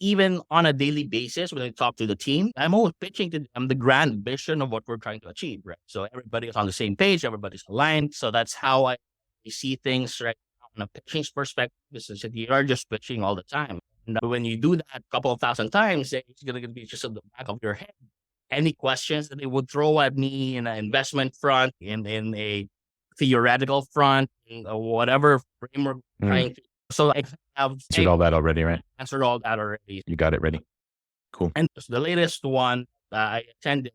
even on a daily basis, when I talk to the team, I'm always pitching to them the grand vision of what we're trying to achieve, right? So everybody's on the same page, everybody's aligned. So that's how I see things right now. On a pitching perspective, is that you are just pitching all the time. And when you do that a couple of thousand times, it's going to be just on the back of your head. Any questions that they would throw at me in an investment front, in a theoretical front, in whatever framework trying to. So I have answered all that already, right? answered all that already. You got it ready. Cool. And the latest one that I attended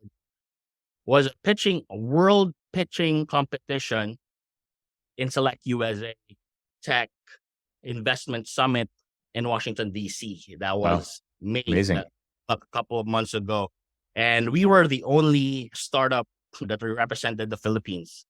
was a world pitching competition in Select USA Tech Investment Summit in Washington, D.C. That was made Amazing. a couple of months ago. And we were the only startup that represented the Philippines.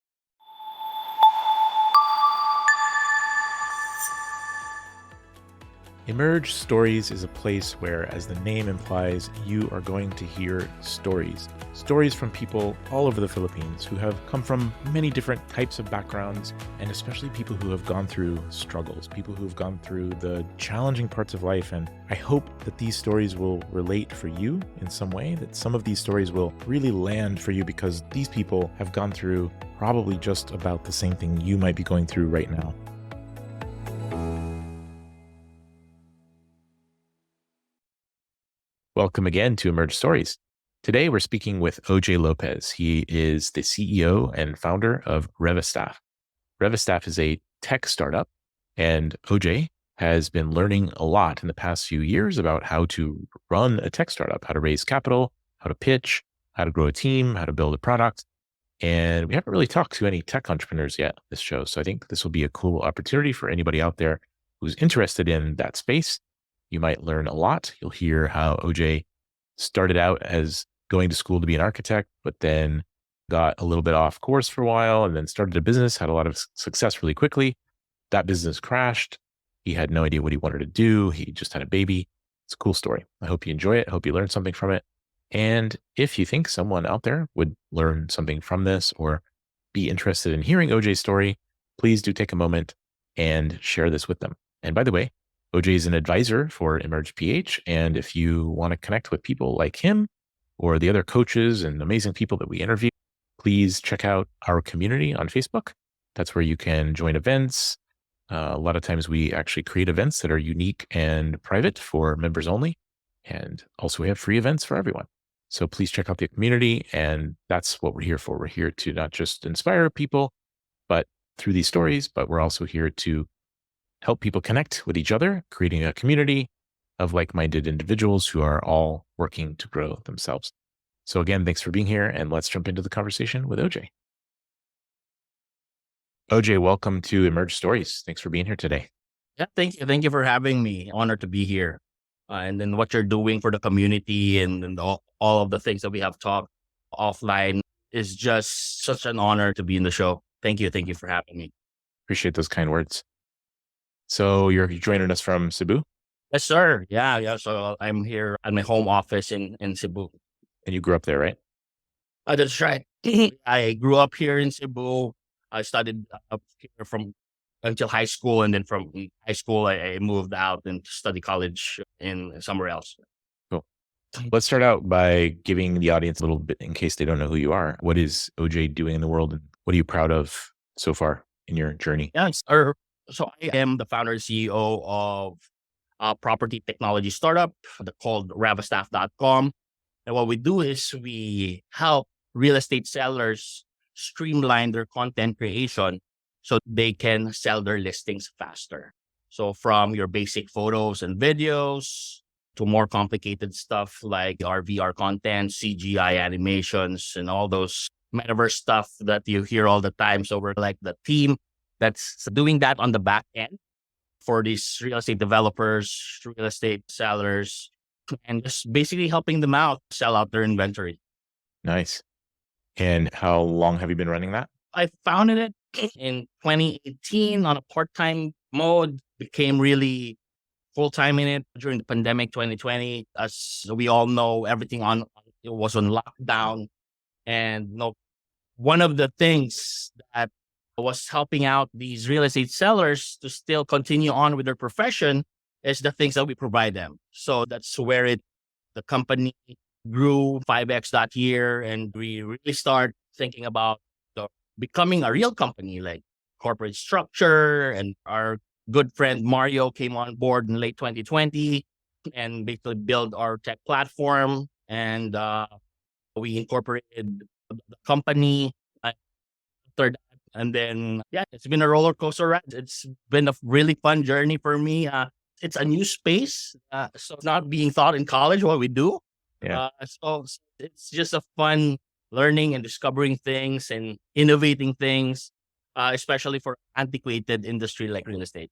Emerge Stories is a place where, as the name implies, you are going to hear stories. Stories from people all over the Philippines who have come from many different types of backgrounds, and especially people who have gone through struggles, people who have gone through the challenging parts of life. And I hope that these stories will relate for you in some way, that some of these stories will really land for you, because these people have gone through probably just about the same thing you might be going through right now. Welcome again to Emerge Stories. Today, we're speaking with OJ Lopez. He is the CEO and founder of REVAstaff. REVAstaff is a tech startup, and OJ has been learning a lot in the past few years about how to run a tech startup, how to raise capital, how to pitch, how to grow a team, how to build a product. And we haven't really talked to any tech entrepreneurs yet on this show. So I think this will be a cool opportunity for anybody out there who's interested in that space. You might learn a lot. You'll hear how OJ started out as going to school to be an architect, but then got a little bit off course for a while and then started a business, had a lot of success really quickly. That business crashed. He had no idea what he wanted to do. He just had a baby. It's a cool story. I hope you enjoy it. I hope you learn something from it. And if you think someone out there would learn something from this or be interested in hearing OJ's story, please do take a moment and share this with them. And by the way, OJ is an advisor for Emerge PH. And if you want to connect with people like him or the other coaches and amazing people that we interview, please check out our community on Facebook. That's where you can join events. A lot of times we actually create events that are unique and private for members only. And also we have free events for everyone. So please check out the community. And that's what we're here for. We're here to not just inspire people, but through these stories, but we're also here to help people connect with each other, creating a community of like-minded individuals who are all working to grow themselves. So again, thanks for being here, and let's jump into the conversation with OJ. OJ, welcome to Emerge Stories. Thanks for being here today. Yeah, thank you. Thank you for having me. Honored to be here. And then what you're doing for the community and all of the things that we have talked offline is just such an honor to be in the show. Thank you. Thank you for having me. Appreciate those kind words. So you're joining us from Cebu? Yes, sir. Yeah. So I'm here at my home office in Cebu. And you grew up there, right? That's right. I grew up here in Cebu. I studied up here from until high school, and then from high school I moved out and studied college in somewhere else. Cool. Let's start out by giving the audience a little bit, in case they don't know who you are. What is OJ doing in the world, and what are you proud of so far in your journey? Yeah, sir. So I am the founder and CEO of a property technology startup called REVAstaff.com. And what we do is we help real estate sellers streamline their content creation so they can sell their listings faster. So from your basic photos and videos to more complicated stuff like our VR content, CGI animations, and all those metaverse stuff that you hear all the time. So we're like the team that's doing that on the back end for these real estate developers, real estate sellers, and just basically helping them out sell out their inventory. Nice. And how long have you been running that? I founded it in 2018 on a part-time mode, became really full-time in it during the pandemic 2020. As we all know, everything it was on lockdown. And one of the things that was helping out these real estate sellers to still continue on with their profession is the things that we provide them. So that's where the company grew 5x that year, and we really start thinking about the, becoming a real company, like corporate structure. And our good friend Mario came on board in late 2020 and basically built our tech platform. And we incorporated the company after that. And then, yeah, it's been a roller coaster ride. It's been a really fun journey for me. It's a new space. So it's not being taught in college what we do. Yeah. So it's just a fun learning and discovering things and innovating things, especially for antiquated industry like real estate.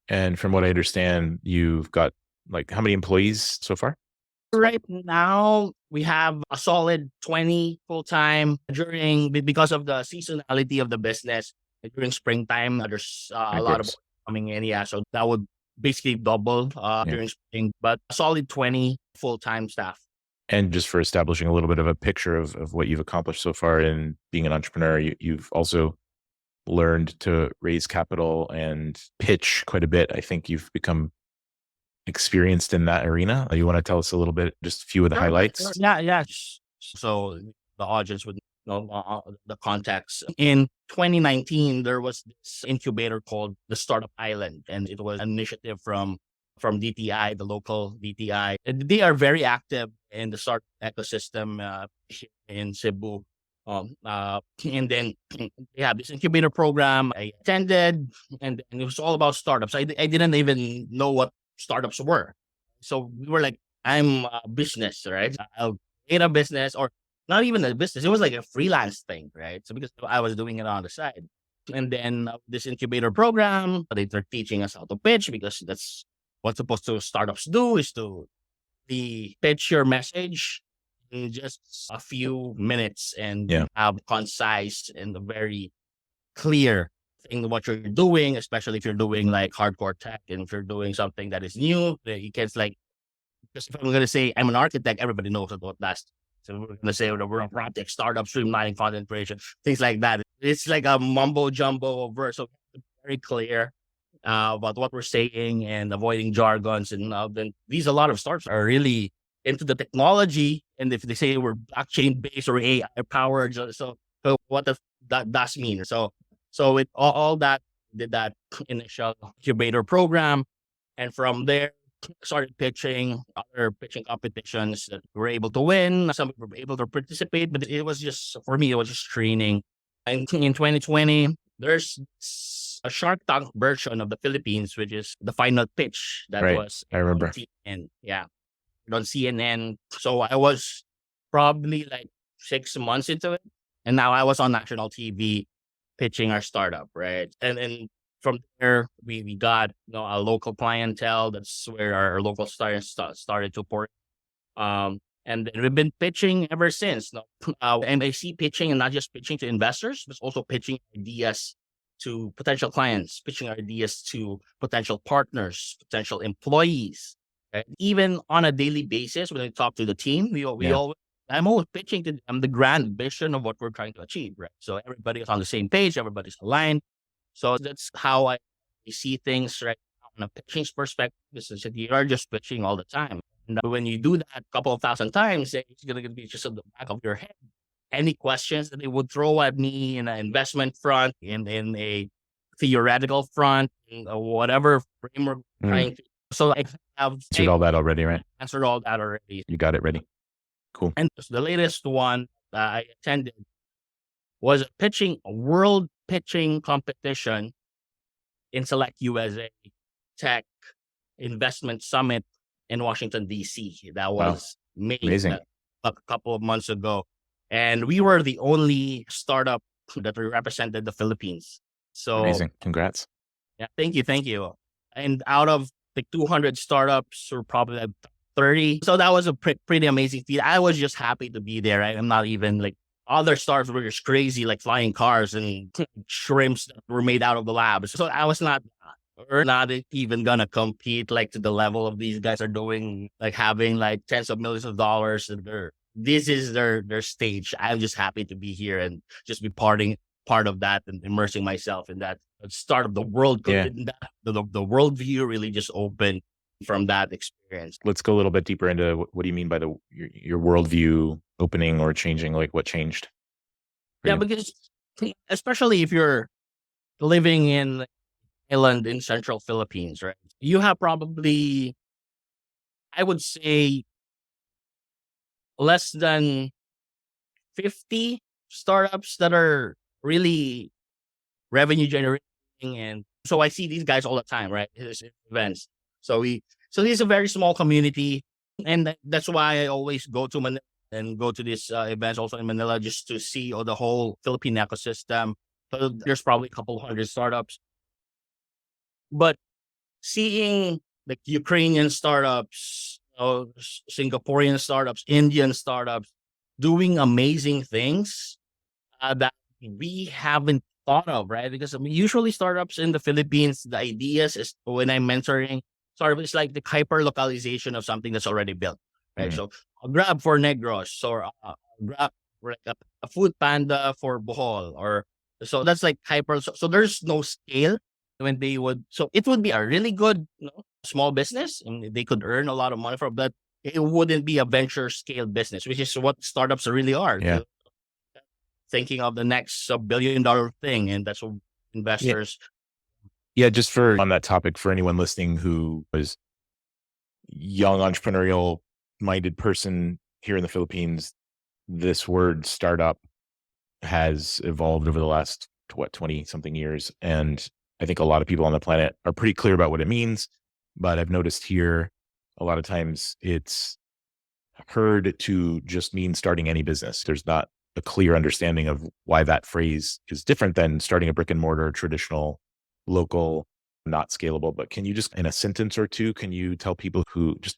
And from what I understand, you've got like how many employees so far? Right now, we have a solid 20 full-time because of the seasonality of the business. During springtime, there's a Of lot of course. coming in. Yeah, so that would basically double Yeah. during spring, but a solid 20 full-time staff. And just for establishing a little bit of a picture of what you've accomplished so far in being an entrepreneur, you've also learned to raise capital and pitch quite a bit. I think you've become experienced in that arena. You want to tell us a little bit, just a few of the Sure, highlights? sure. Yeah, yeah. So the audience would know the context. In 2019, there was this incubator called the Startup Island, and it was an initiative from DTI, the local DTI. And they are very active in the startup ecosystem here in Cebu. And then they have this incubator program. I attended, and it was all about startups. I didn't even know what startups were. So we were like, I'm a business, right? I'll create a business, or not even a business. It was like a freelance thing, right? So because I was doing it on the side. And then this incubator program, they're teaching us how to pitch, because that's what's supposed to startups do, is to pitch your message in just a few minutes and Yeah. have concise and a very clear thing what you're doing, especially if you're doing like hardcore tech, and if you're doing something that is new, you can like, because if I'm going to say I'm an architect, everybody knows what that's. So we're going to say we're a robotic startup, streamlining content creation, things like that. It's like a mumbo jumbo verse. So very clear about what we're saying and avoiding jargons. And then a lot of startups are really into the technology. And if they say we're blockchain based or AI powered, so what does that does mean? So with all that, did that initial incubator program, and from there started pitching other pitching competitions that we were able to win. Some were able to participate, but it was just, for me, it was just training. And in 2020, there's a Shark Tank version of the Philippines, which is the final pitch that Right. was I remember. on CNN. Yeah, on CNN. So I was probably like 6 months into it, and now I was on national TV pitching our startup, right? And then from there, we got a local clientele. That's where our local stars started to pour. And then we've been pitching ever since. And I see pitching, and not just pitching to investors, but also pitching ideas to potential clients, pitching ideas to potential partners, potential employees. Right? Even on a daily basis, when I talk to the team, I'm always pitching to them the grand vision of what we're trying to achieve. Right? So everybody is on the same page, everybody's aligned. So that's how I see things right now. On a pitching perspective, is that you are just pitching all the time. And when you do that a couple of thousand times, it's going to be just on the back of your head. Any questions that they would throw at me in an investment front, in a theoretical front, in whatever framework trying to. So I have Answered all that already, right? answered all that already. You got it ready. Cool. And the latest one that I attended was a world pitching competition in Select USA Tech Investment Summit in Washington, D.C. That was made Amazing. a couple of months ago. And we were the only startup that represented the Philippines. So Amazing. Congrats. yeah, thank you. And out of the 200 startups, we're probably like 30. So that was a pretty amazing feat. I was just happy to be there. I'm not even like, other startups were just crazy, like flying cars and shrimps that were made out of the lab. So I was we're not even gonna compete like to the level of these guys are doing, like having like tens of millions of dollars. And this is their stage. I'm just happy to be here and just be part of that and immersing myself in that. startup. The world, Yeah. the worldview really just opened from that experience. Let's go a little bit deeper into what do you mean by your worldview opening or changing? Like what changed for Yeah, you? because especially if you're living in island in central Philippines, right? You have probably, I would say, less than 50 startups that are really revenue generating. And so I see these guys all the time, right? His events. So this is a very small community. And that's why I always go to Manila and go to these events also in Manila just to see all the whole Philippine ecosystem. So there's probably a couple hundred startups. But seeing like Ukrainian startups, Singaporean startups, Indian startups doing amazing things that we haven't thought of, right? Because I mean, usually startups in the Philippines, the ideas is when I'm mentoring startup, it's like the hyper localization of something that's already built, right? Mhm. So a Grab for Negros or Grab for like a food panda for Bohol, or so that's like hyper. So there's no scale when they would. So it would be a really good, small business, and they could earn a lot of money from that. It wouldn't be a venture scale business, which is what startups really are. Yeah. Thinking of the next $1 billion thing, and that's what Yeah. investors. Yeah. Just for on that topic, for anyone listening who was young entrepreneurial minded person here in the Philippines, this word startup has evolved over the last 20 something years. And I think a lot of people on the planet are pretty clear about what it means. But I've noticed here a lot of times it's heard to just mean starting any business. There's not a clear understanding of why that phrase is different than starting a brick and mortar, traditional, local, not scalable. But can you just, in a sentence or two, can you tell people who just,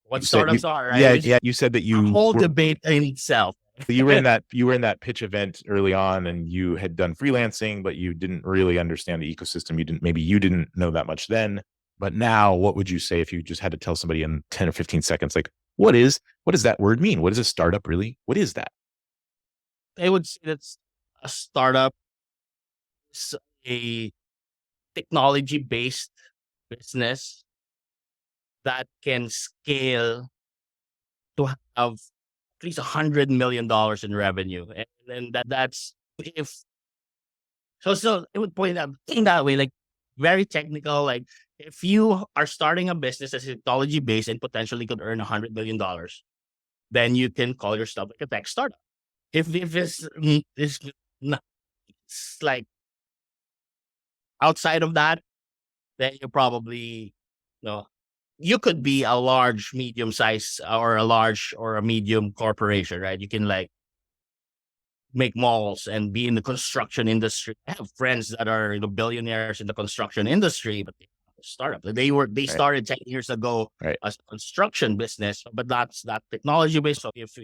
What you said you, startups are, right? yeah, Which is yeah, you said that a you whole were, debate in itself. you were in that pitch event early on and you had done freelancing, but you didn't really understand the ecosystem. Maybe you didn't know that much then. But now what would you say if you just had to tell somebody in 10 or 15 seconds, like, what does that word mean? What is a startup really? What is that? I would say that's a startup, is a technology based business that can scale to have at least $100 million in revenue, and then that's if so it would point out in that way, like very technical. Like if you are starting a business that's technology based and potentially could earn $100 million, then you can call yourself like a tech startup. If it's like outside of that, then you probably, you could be a large, medium size, or a large or a medium corporation, right? You can like make malls and be in the construction industry. I have friends that are billionaires in the construction industry, but they have a startup. They Right. started 10 years ago Right. as a construction business, but that's not technology based. So if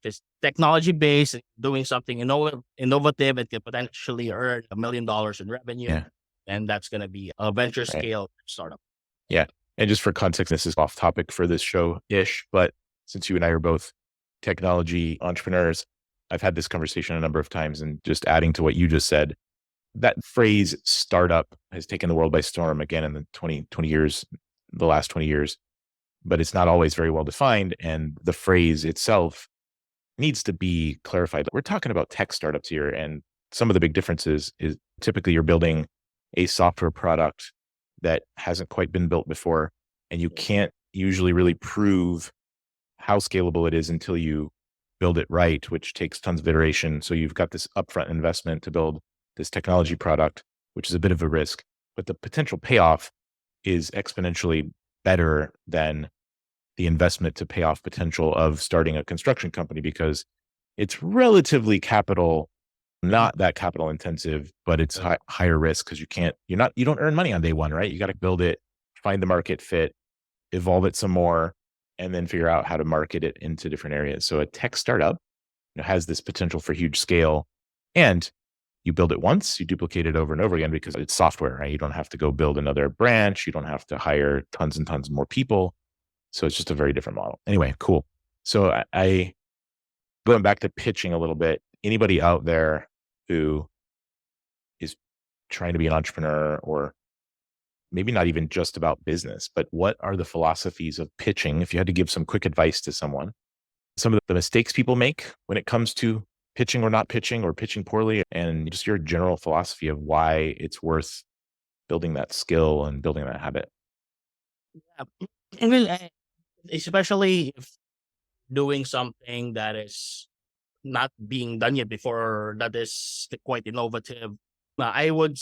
it's technology based, doing something innovative, it can potentially earn $1 million in revenue, Yeah. and that's going to be a venture Right. scale startup. Yeah. And just for context, this is off topic for this show ish, but since you and I are both technology entrepreneurs, I've had this conversation a number of times. And just adding to what you just said, that phrase startup has taken the world by storm again in the 20 years, the last 20 years, but it's not always very well defined. And the phrase itself needs to be clarified. We're talking about tech startups here. And some of the big differences is typically you're building a software product that hasn't quite been built before. And you can't usually really prove how scalable it is until you build it right, which takes tons of iteration. So you've got this upfront investment to build this technology product, which is a bit of a risk, but the potential payoff is exponentially better than the investment to payoff potential of starting a construction company because it's relatively not that capital intensive, but it's higher risk because you don't earn money on day one, right? You got to build it, find the market fit, evolve it some more, and then figure out how to market it into different areas. So a tech startup has this potential for huge scale, and you build it once, you duplicate it over and over again because it's software, right? You don't have to go build another branch. You don't have to hire tons and tons more people. So it's just a very different model. Anyway, cool. So I going back to pitching a little bit, anybody out there who is trying to be an entrepreneur, or maybe not even just about business, but what are the philosophies of pitching? If you had to give some quick advice to someone, some of the mistakes people make when it comes to pitching or not pitching or pitching poorly, and just your general philosophy of why it's worth building that skill and building that habit. Yeah. And then, especially if doing something that is not being done yet before, that is quite innovative. I would,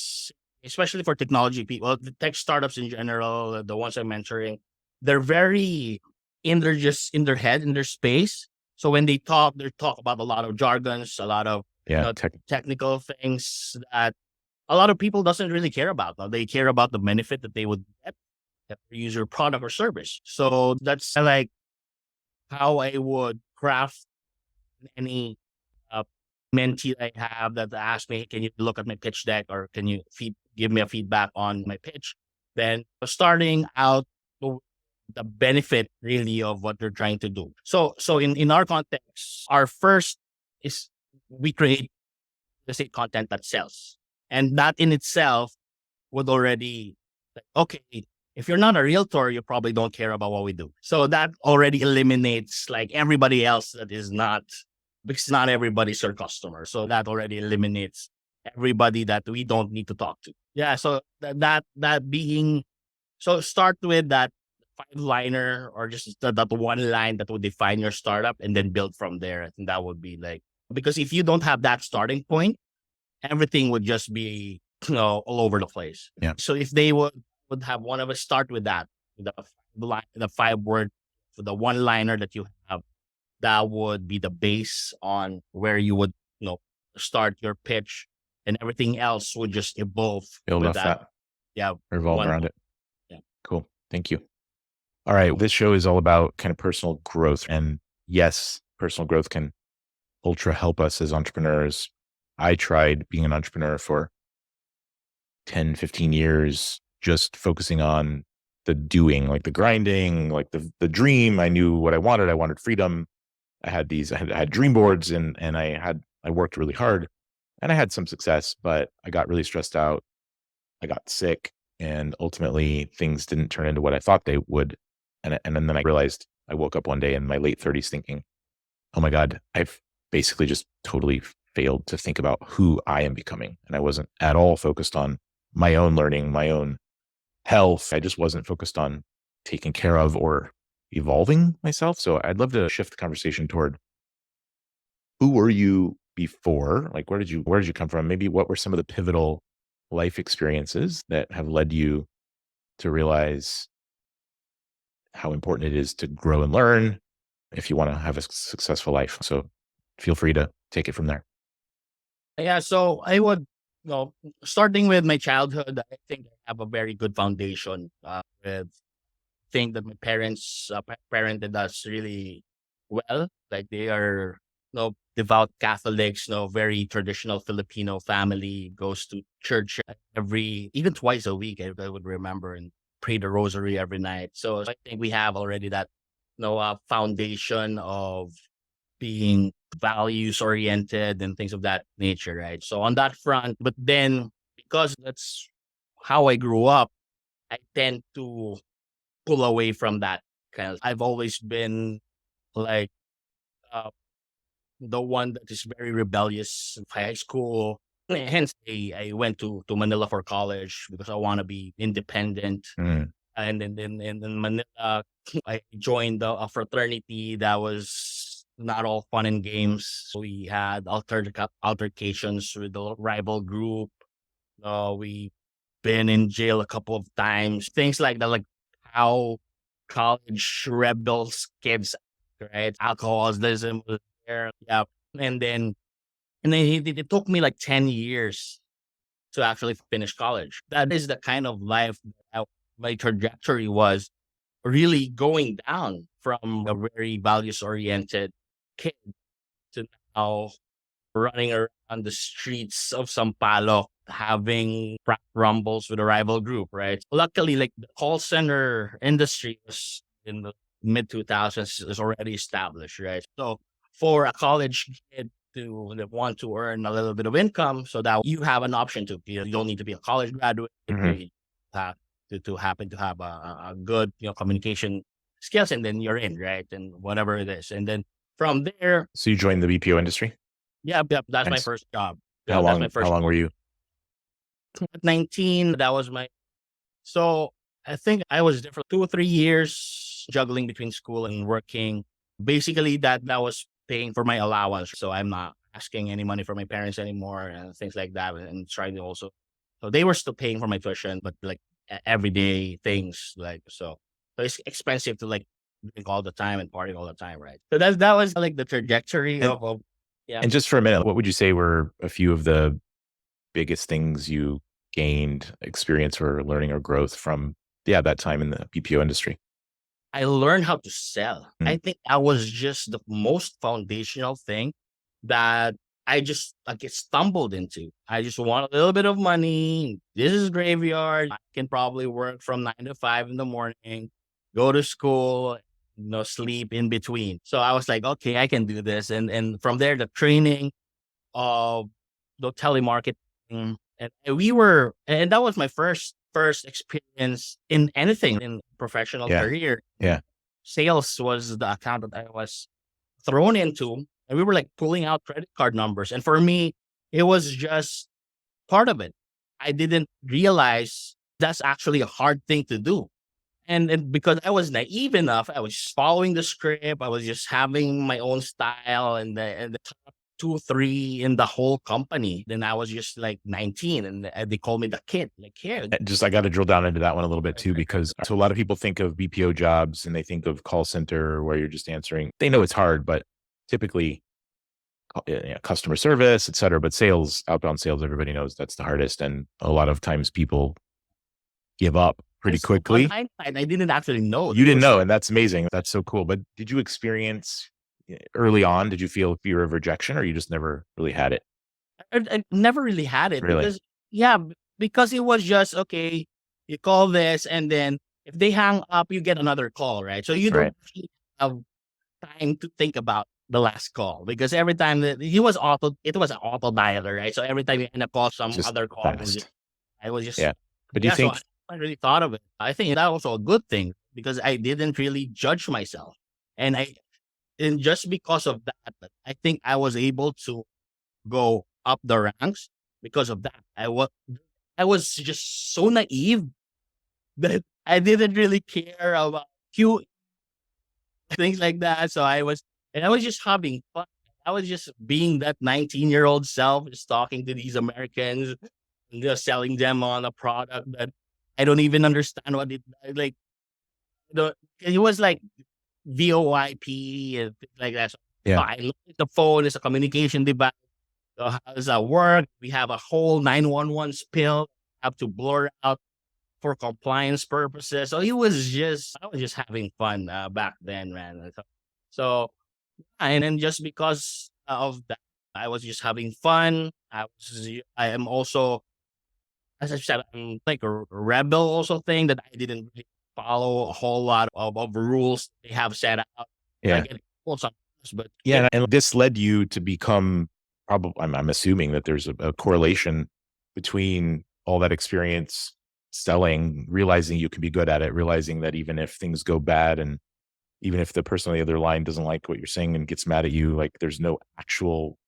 especially for technology people, the tech startups in general, the ones I'm mentoring, they're very just in their head, in their space. So when they talk about a lot of jargons, a lot of Yeah. technical things that a lot of people doesn't really care about. Now, they care about the benefit that they would get if they use your product or service. So that's like how I would craft any uh, mentee that I have that ask me, can you look at my pitch deck, or can you give me a feedback on my pitch? Then starting out the benefit really of what they're trying to do. So in our context, our first is we create the same content that sells. And that in itself would already, like, okay, if you're not a realtor, you probably don't care about what we do. So that already eliminates like everybody else that is not, because not everybody's your customer. So that already eliminates everybody that we don't need to talk to. Yeah. So that being, so start with that 5-liner, or just that one line that would define your startup, and then build from there. I think that would be like, because if you don't have that starting point, everything would just be, all over the place. Yeah. So if they would have one of us start with that, the 5-word, the one-liner that you have, that would be the base on where you would, start your pitch, and everything else would just evolve Build with off that. that, Yeah. revolve One. around it. Yeah. Cool. Thank you. All right. This show is all about kind of personal growth. And yes, personal growth can ultra help us as entrepreneurs. I tried being an entrepreneur for 10, 15 years, just focusing on the doing, like the grinding, like the dream. I knew what I wanted. I wanted freedom. I had dream boards, and I worked really hard, and I had some success, but I got really stressed out. I got sick, and ultimately things didn't turn into what I thought they would. And then I realized, I woke up one day in my late 30s thinking, oh my God, I've basically just totally failed to think about who I am becoming. And I wasn't at all focused on my own learning, my own health. I just wasn't focused on taking care of or evolving myself. So I'd love to shift the conversation toward, who were you before? Like, where did you come from? Maybe what were some of the pivotal life experiences that have led you to realize how important it is to grow and learn if you want to have a successful life? So feel free to take it from there. Yeah. So I would, starting with my childhood, I think I have a very good foundation. With think that my parents parented us really well. Like they are, devout Catholics, very traditional Filipino family, goes to church even twice a week. I would remember, and pray the rosary every night. So I think we have already that, foundation of being values oriented and things of that nature, right? So on that front, but then because that's how I grew up, I tend to pull away from that. Kind of, I've always been like uh, the one that is very rebellious in high school. Hence, I went to Manila for college because I want to be independent. Mm. And then in Manila, I joined a fraternity that was not all fun and games. We had altercations with the rival group. We been in jail a couple of times. Things like that, like how college rebels kids, right? Alcoholism was there. Yeah. And then it took me like 10 years to actually finish college. That is the kind of life that my trajectory was really going down from a very values oriented kid to now running around the streets of Sampaloc, having rap rumbles with a rival group, right? Luckily, like the call center industry was in the mid 2000s is already established, right? So for a college kid that want to earn a little bit of income, so that you have an option to, you don't need to be a college graduate. You have to happen to have a good, communication skills, and then you're in, right? And whatever it is. And then from there, So you joined the BPO industry? yeah, that's my Nice. first job. How That's long? my first How long were you? at 19. That was so I think I was there for 2 or 3 years, juggling between school and working. Basically, that was paying for my allowance. So I'm not asking any money from my parents anymore and things like that. And trying to also, so they were still paying for my tuition, but like everyday things, like so. So it's expensive to like drink all the time and party all the time, right? So that was like the trajectory And, of yeah. and just for a minute, what would you say were a few of the biggest things you gained experience or learning or growth from that time in the BPO industry? I learned how to sell. Mm. I think that was just the most foundational thing that I just like stumbled into. I just want a little bit of money. This is graveyard. I can probably work from 9 to 5 in the morning, go to school, sleep in between. So I was like, okay, I can do this. And from there, the training of the telemarketing, and that was my first experience in anything in professional career. Yeah. Sales was the account that I was thrown into, and we were like pulling out credit card numbers. And for me, it was just part of it. I didn't realize that's actually a hard thing to do. And because I was naive enough, I was just following the script. I was just having my own style, and the top 2, 3 in the whole company. Then I was just like 19, and they called me the kid. Like, here, I got to drill down into that one a little bit too, because so a lot of people think of BPO jobs and they think of call center where you're just answering. They know it's hard, but typically customer service, et cetera. But sales, outbound sales, everybody knows that's the hardest. And a lot of times people give up pretty quickly. On hindsight, I didn't actually know. You didn't know, and that's amazing. That's so cool. But did you experience early on, did you feel fear of rejection, or you just never really had it? I never really had it. Really? Because it was just, okay, you call this, and then if they hang up, you get another call, right? So you don't actually have time to think about the last call, because every time that it was an auto dialer, right? So every time you end up call, some other call, I was just But do you think? So I really thought of it. I think that was also a good thing, because I didn't really judge myself, and just because of that, I think I was able to go up the ranks because of that. I was just so naive that I didn't really care about few things like that. So I was just having fun. I was just being that 19-year-old self, just talking to these Americans and just selling them on a product that I don't even understand what it like. It was like VoIP and things like that. So I look at the phone as a communication device. So how does that work? We have a whole 911 spill, have to blur out for compliance purposes. So I was just having fun back then, man. So, and then just because of that, I was just having fun. I am also, as I said, I'm like a rebel also thing, that I didn't really follow a whole lot of rules they have set out. I get sometimes, but and this led you to become probably, I'm assuming that there's a correlation between all that experience selling, realizing you can be good at it, realizing that even if things go bad, and even if the person on the other line doesn't like what you're saying and gets mad at you, like there's no actual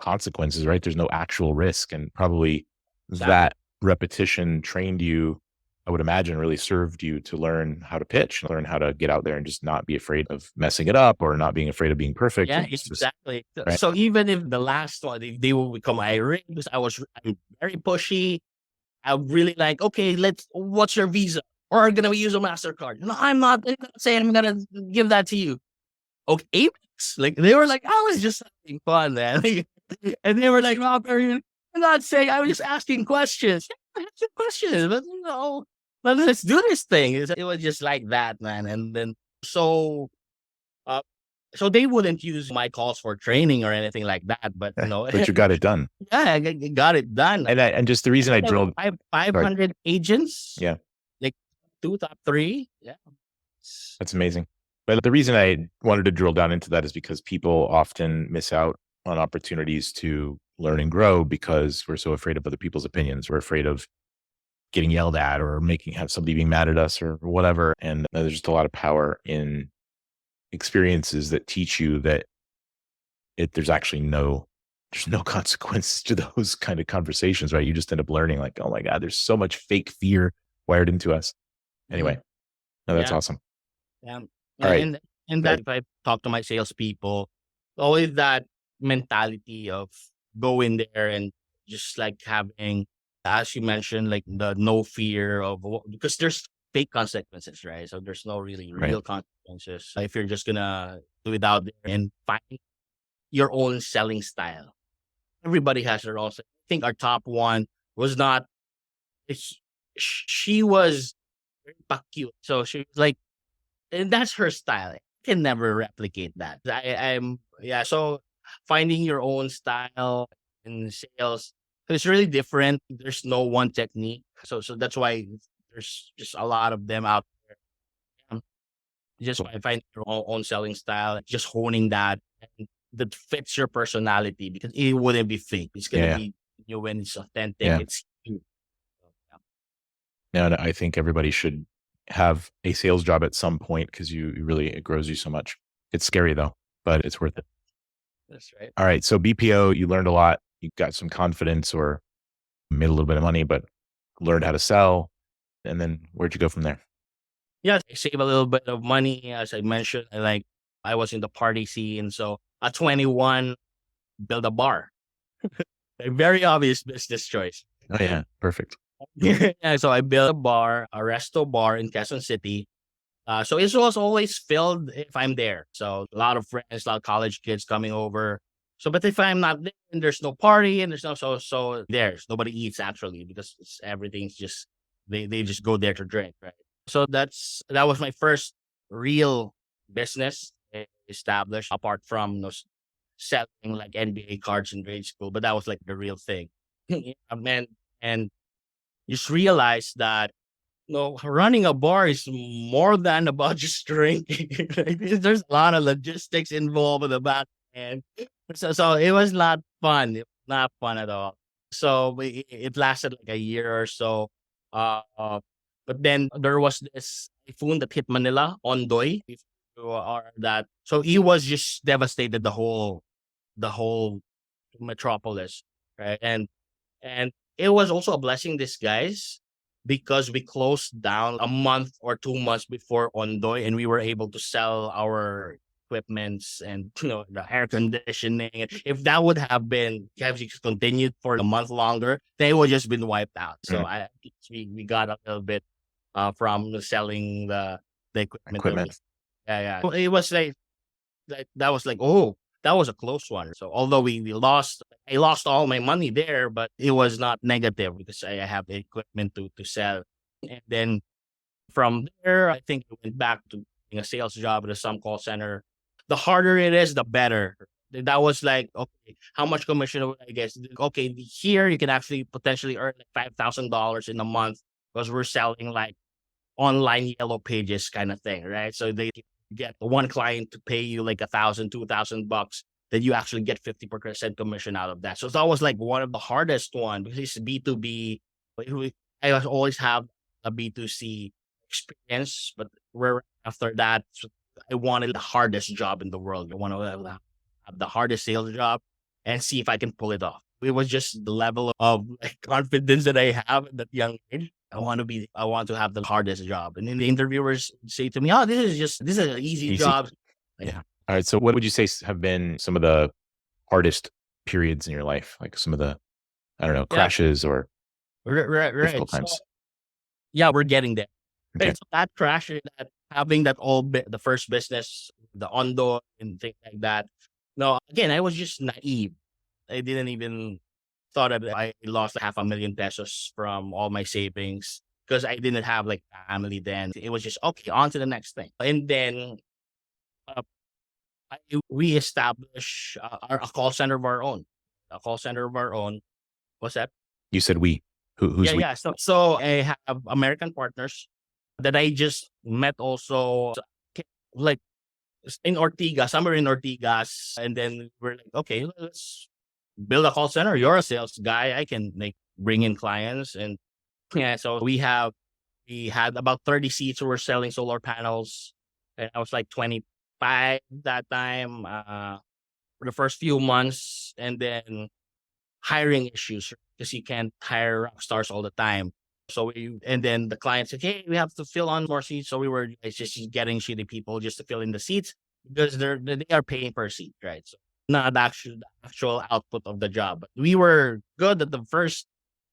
consequences, right? There's no actual risk. And probably that repetition trained you, I would imagine, really served you to learn how to pitch, learn how to get out there and just not be afraid of messing it up, or not being afraid of being perfect. Yeah, exactly. Right? So even if the last one, if they will become irate, because I'm very pushy. I'm really like, okay, what's your Visa? Or are going to use a MasterCard? No, I'm not saying I'm going to give that to you. Okay. Like, they were like, I was just having fun, man. And they were like, Robert, I'm not saying, I was just asking questions. Yeah, asking questions, but let's do this thing. It was just like that, man. And then, so they wouldn't use my calls for training or anything like that, but but you got it done. Yeah, I got it done. And just the reason I drilled 500 agents. Yeah. Like top 3. Yeah. That's amazing. But the reason I wanted to drill down into that is because people often miss out on opportunities to learn and grow because we're so afraid of other people's opinions. We're afraid of getting yelled at or have somebody being mad at us or whatever. And there's just a lot of power in experiences that teach you that there's actually there's no consequences to those kind of conversations, right? You just end up learning like, oh my God, there's so much fake fear wired into us. Anyway, no, that's Yeah. awesome. Yeah. All right. And that if I talk to my salespeople, always that mentality of go in there and just like having, as you mentioned, like the no fear of because there's fake consequences, right? So there's no really Right. real consequences if you're just gonna do it out there and find your own selling style. Everybody has their own. I think our top one was not. She was very cute, so she was like, and that's her style. I can never replicate that. Yeah. So finding your own style in sales is really different. There's no one technique, so that's why there's just a lot of them out there. Just find your own selling style, just honing that and that fits your personality because it wouldn't be fake. It's gonna be when it's authentic. Yeah. It's you. And I think everybody should have a sales job at some point because it grows you so much. It's scary though, but it's worth it. That's right. All right. So BPO, you learned a lot. You got some confidence or made a little bit of money, but learned how to sell. And then where'd you go from there? Yeah, I save a little bit of money. As I mentioned, I was in the party scene. So at 21, build a bar. A very obvious business choice. Oh yeah. Perfect. Yeah, so I built a bar, a resto bar in Quezon City. So it was always filled if I'm there. So a lot of friends, a lot of college kids coming over. So, but if I'm not there and there's no party and there's so there's nobody eats actually because everything's just, they just go there to drink, right? So that was my first real business established apart from selling like NBA cards in grade school, but that was like the real thing. Yeah, man. And just realized that running a bar is more than about just drinking. Right? There's a lot of logistics involved in the back end. So it was not fun. It was not fun at all. So it lasted like a year or so. But then there was this typhoon that hit Manila, Ondoy. If you are that, so he was just devastated the whole metropolis, right? And it was also a blessing disguise because we closed down a month or 2 months before Ondoy, and we were able to sell our equipments and the air conditioning. And if that would have continued for a month longer, they would just been wiped out. So we got a little bit from selling the equipment. Yeah. It was like that was like, oh, that was a close one. So although we lost, I lost all my money there, but it was not negative because I have the equipment to sell. And then from there, I think I went back to being a sales job at some call center. The harder it is, the better. That was like, okay, how much commission would I get? Okay, here you can actually potentially earn like $5,000 in a month because we're selling like online yellow pages kind of thing, right? So they get one client to pay you like $1,000, $2,000, then you actually get 50% commission out of that. So that was like one of the hardest one because it's B2B. I always have a B2C experience, but after that, I wanted the hardest job in the world. I want to have the hardest sales job and see if I can pull it off. It was just the level of confidence that I have at that young age. I want to have the hardest job. And then the interviewers say to me, oh, this is an easy job. Yeah. All right. So what would you say have been some of the hardest periods in your life? Like some of the, I don't know, crashes or difficult times? Yeah, we're getting there. Okay. Right? So that crash, that having the first business, the Ondo and things like that. No, again, I was just naive. I didn't even thought of it. I lost like $500,000 from all my savings because I didn't have like family then. It was just, okay, on to the next thing. And then we established a call center of our own. A call center of our own. What's that? You said we. Who's we? Yeah. So I have American partners that I just met also. Like in Ortigas, somewhere in Ortigas. And then we're like, okay, let's build a call center. You're a sales guy. I can like bring in clients. And yeah, so we had about 30 seats. We were selling solar panels. And I was like 25 that time, for the first few months. And then hiring issues because you can't hire rock stars all the time. And then the client said, hey, we have to fill on more seats. So we were just getting shitty people just to fill in the seats because they are paying per seat, right? So not the actual output of the job. But we were good at the first,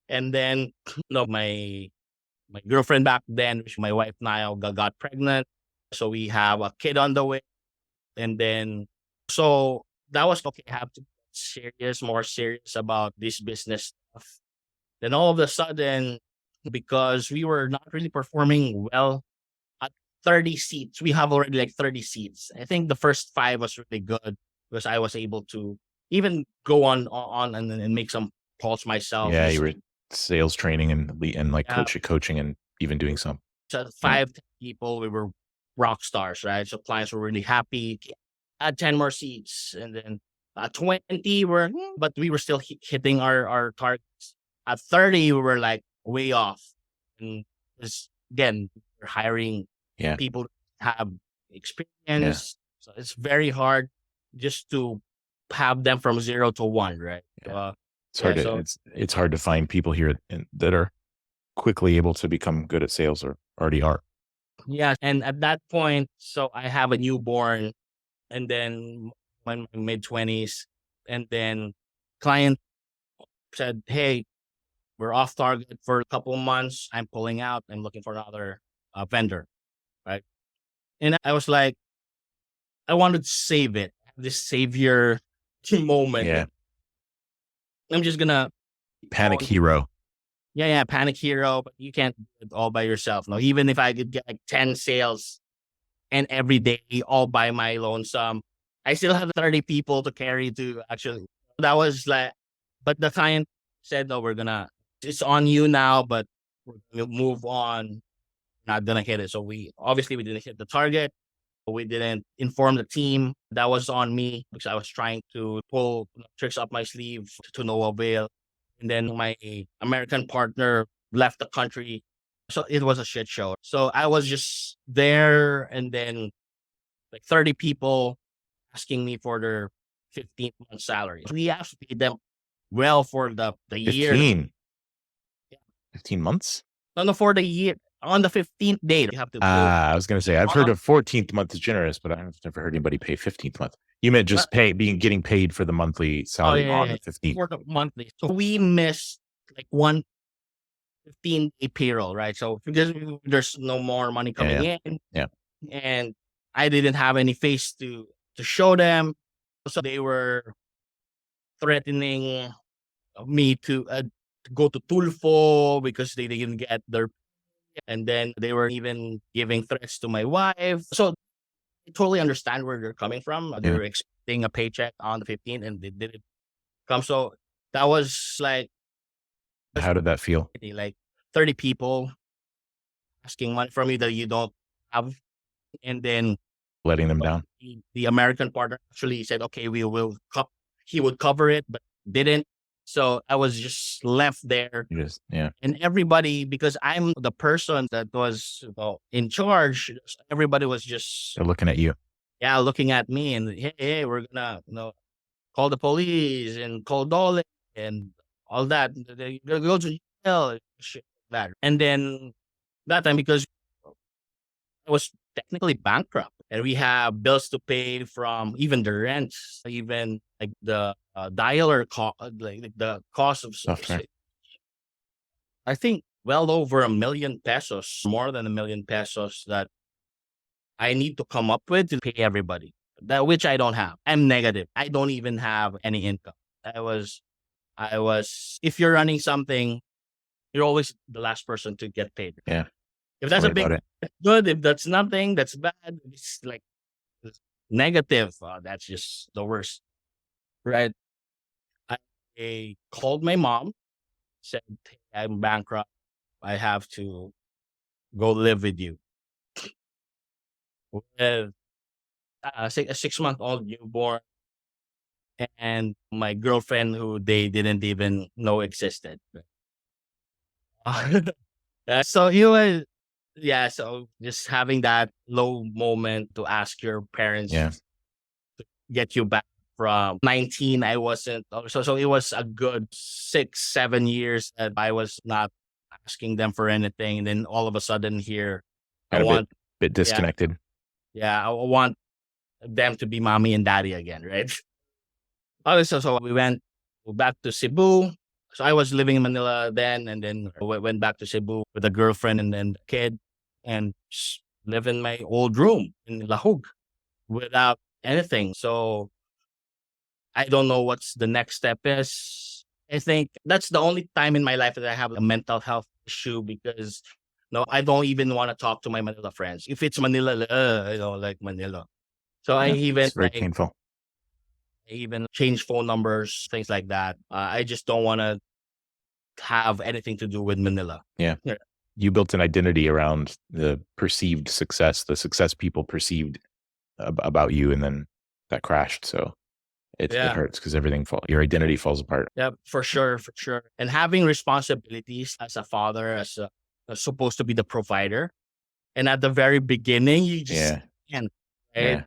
and then my girlfriend back then, which my wife now got pregnant. So we have a kid on the way. And then so that was okay. I have to get more serious about this business stuff. Then all of a sudden, because we were not really performing well at 30 seats, we have already like 30 seats. I think the first five was really good because I was able to even go on and make some calls myself. Yeah, you were sales training and like Yeah. coaching and even doing some. So 10 people, we were rock stars, right? So clients were really happy. Add 10 more seats, and then 20 were, but we were still hitting our targets. At 30, we were like way off. And again, we're hiring people who have experience. So it's very hard just to have them from 0 to 1, right? It's hard it's hard to find people here that are quickly able to become good at sales or already are. Yeah. And at that point, so I have a newborn, and then my mid-20s, and then client said, hey, we're off target for a couple months. I'm pulling out. I'm looking for another vendor, right? And I was like, I wanted to save it, this savior moment. Yeah. I'm just gonna Panic hero. Yeah, panic hero, but you can't do it all by yourself. No, even if I could get like 10 sales and every day all by my lonesome, I still have 30 people to carry to actually. That was like, but the client said, no, it's on you now, but we're gonna move on. Not gonna hit it. So we didn't hit the target. We didn't inform the team. That was on me because I was trying to pull tricks up my sleeve to no avail. And then my American partner left the country. So it was a shit show. So I was just there, and then like 30 people asking me for their 15th month salary. We actually paid them well for the year. 15 months? No, for the year. On the 15th day, you have to pay. I was going to say, I've heard of 14th month is generous, but I've never heard anybody pay 15th month. You meant just getting paid for the monthly salary on the 15th. For the monthly. So we missed like one 15-day payroll, right? So because there's no more money coming in. Yeah. And I didn't have any face to show them. So they were threatening me to go to Tulfo because they didn't get their. And then they were even giving threats to my wife. So I totally understand where they're coming from. They were expecting a paycheck on the 15th and they didn't come. So that was like. How did that feel? Like 30 people asking money from you that you don't have. And then letting them down. The American partner actually said, okay, he would cover it, but didn't. So I was just left there. And everybody, because I'm the person that was in charge, everybody was just. They're looking at you. Yeah, looking at me and, hey, we're going to call the police and call Dole and all that. They're going to go to jail, shit like that. And then that time, because I was technically bankrupt and we have bills to pay from even the rents, even like the dialer like the cost of software. I think well over $1 million pesos, more than $1 million pesos that I need to come up with to pay everybody, which I don't have. I'm negative. I don't even have any income. I was, if you're running something, you're always the last person to get paid. Yeah. If that's good, if that's nothing, that's bad. It's like negative. That's just the worst. Right. I called my mom, said, hey, I'm bankrupt. I have to go live with you. Well, a 6-month-old newborn, and my girlfriend who they didn't even know existed. So it was, yeah. So just having that low moment to ask your parents Yeah. get you back from 19. I wasn't, so it was a good 6-7 years that I was not asking them for anything. And then all of a sudden here, I Got a bit want, yeah, disconnected. yeah, I want them to be mommy and daddy again, right? So we went back to Cebu. So I was living in Manila then, and then we went back to Cebu with a girlfriend and then a kid, and live in my old room in Lahug without anything. So I don't know what's the next step is. I think that's the only time in my life that I have a mental health issue because no, I don't even want to talk to my Manila friends. If it's Manila, I don't like Manila. So Yeah. It's very painful. I even change phone numbers, things like that. I just don't want to have anything to do with Manila. Yeah. Yeah. You built an identity around the perceived success, the success people perceived about you, and then that crashed. So it Yeah. hurts because your identity falls apart. Yeah, for sure, for sure. And having responsibilities as a father, supposed to be the provider, and at the very beginning, you just Yeah. can't. Right? Yeah.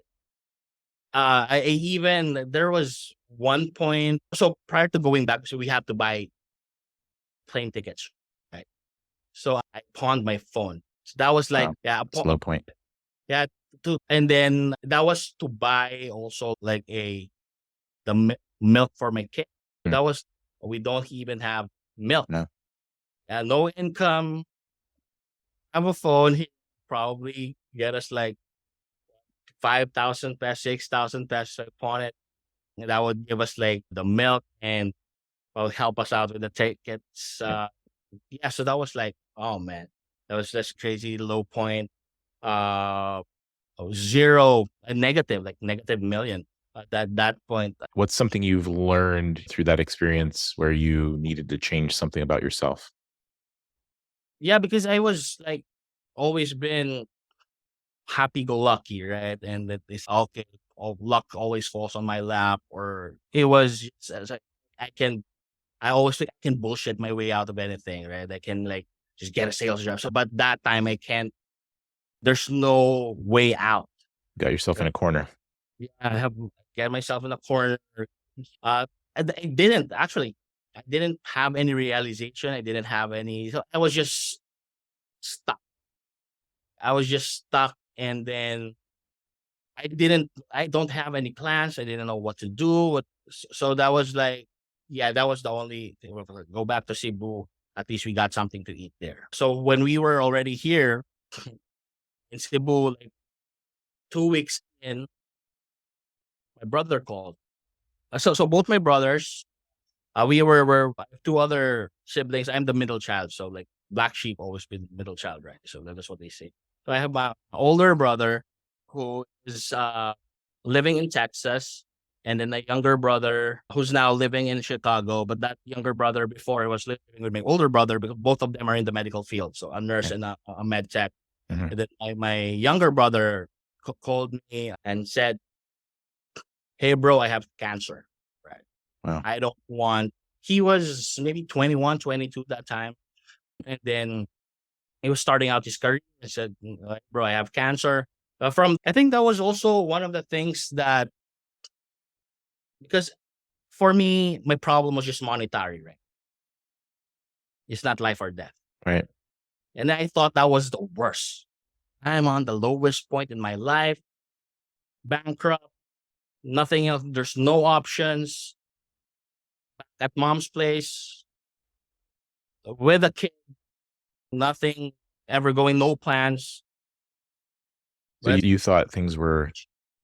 I even there was one point. So prior to going back, so we had to buy plane tickets, right? So I pawned my phone. So that was like, Wow. yeah, It's a low point. yeah, and then that was to buy also like milk for my kid. Mm. That was, we don't even have milk. No. No income. Have a phone. He probably get us like 5,000 pesos, 6,000 pesos upon it. And that would give us like the milk and help us out with the tickets. Yeah. Yeah, so that was like, oh man, that was just crazy low point. Uh, zero, a negative, like negative million at that point. What's something you've learned through that experience where you needed to change something about yourself? Yeah, because I was like always been happy go lucky, right? And that is okay. All luck always falls on my lap, or it was just, like, I can. I always think I can bullshit my way out of anything, right? I can like just get a sales job. So, but that time I can't. There's no way out. Got yourself in a corner. Yeah, I have get myself in a corner. And I didn't actually. I didn't have any realization. I didn't have any. So I was just stuck. I was just stuck, and then I don't have any plans. I didn't know what to do. So that was like, yeah, that was the only thing. We're gonna go back to Cebu. At least we got something to eat there. So when we were already here in Cebu, like 2 weeks in, my brother called. So both my brothers, were two other siblings. I'm the middle child. So like black sheep always been middle child, right? So that's what they say. So I have my older brother who is living in Texas, and then a younger brother who's now living in Chicago. But that younger brother before, I was living with my older brother because both of them are in the medical field. So a nurse Yeah. and a med tech. Mhm. And then my younger brother called me and said, "Hey, bro, I have cancer." Right. Wow. I don't want. He was maybe 21, 22 that time, and then he was starting out his career. I said, "Bro, I have cancer." I think that was also one of the things that, because for me, my problem was just monetary, right? It's not life or death. Right. And I thought that was the worst. I'm on the lowest point in my life, bankrupt, nothing else. There's no options. At mom's place with a kid, nothing ever going, no plans. So But you thought things